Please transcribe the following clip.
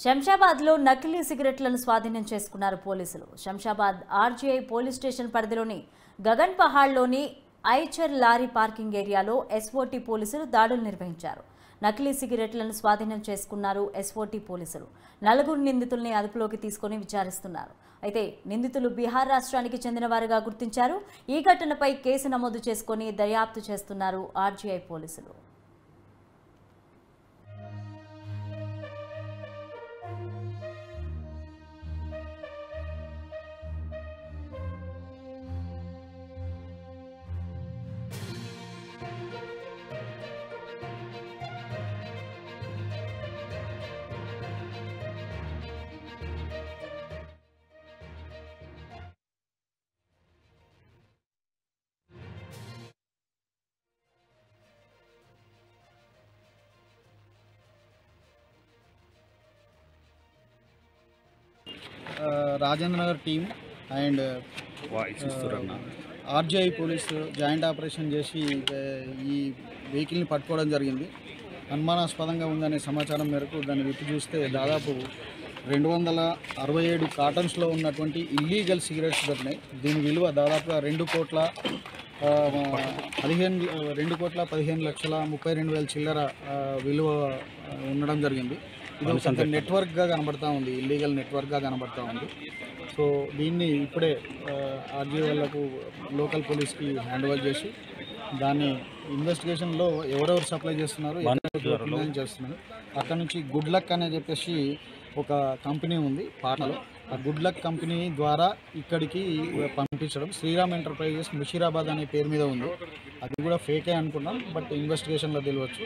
శంషాబాద్లో నకిలీ సిగరెట్లను స్వాధీనం చేసుకున్నారు పోలీసులు. శంషాబాద్ ఆర్జీఐ పోలీస్ స్టేషన్ పరిధిలోని గగన్ పహాడ్లోని ఐచర్ లారీ పార్కింగ్ ఏరియాలో ఎస్ఓటీ పోలీసులు దాడులు నిర్వహించారు. నకిలీ సిగరెట్లను స్వాధీనం చేసుకున్నారు ఎస్ఓటీ పోలీసులు. 4 నిందితుల్ని అదుపులోకి తీసుకుని విచారిస్తున్నారు. అయితే నిందితులు బీహార్ రాష్ట్రానికి చెందినవారుగా గుర్తించారు. ఈ ఘటనపై కేసు నమోదు చేసుకుని దర్యాప్తు చేస్తున్నారు ఆర్జీఐ పోలీసులు. Rajendra Nagar team and RGI police joint operation చేసి ఈ వెహికల్ని పట్టుకోవడం జరిగింది. అనుమానాస్పదంగా ఉందనే సమాచారం మేరకు దాన్ని విప్పి చూస్తే దాదాపు 267 కార్టన్స్లో ఉన్నటువంటి ఇల్లీగల్ సిగరెట్స్ దొరికినాయి. దీని విలువ దాదాపుగా 2,15,32,32,000 చిల్లర విలువ ఉండడం జరిగింది. ఇది ఒక నెట్వర్క్గా కనబడతా ఉంది, ఇల్లీగల్ నెట్వర్క్గా కనబడతా ఉంది. సో దీన్ని ఇప్పుడే ఆర్జీ వాళ్ళకు లోకల్ పోలీస్కి హ్యాండ్ ఓవర్ చేసి దాన్ని ఇన్వెస్టిగేషన్లో ఎవరెవరు సప్లై చేస్తున్నారు, చేస్తున్నారు. అక్కడ నుంచి గుడ్ లక్ అనే చెప్పేసి ఒక కంపెనీ ఉంది పాటలో. ఆ గుడ్ లక్ కంపెనీ ద్వారా ఇక్కడికి పంపించడం. శ్రీరామ్ ఎంటర్ప్రైజెస్ ముషీరాబాద్ అనే పేరు మీద ఉంది. అది కూడా ఫేకే అనుకున్నాం, బట్ ఇన్వెస్టిగేషన్లో తెలియవచ్చు.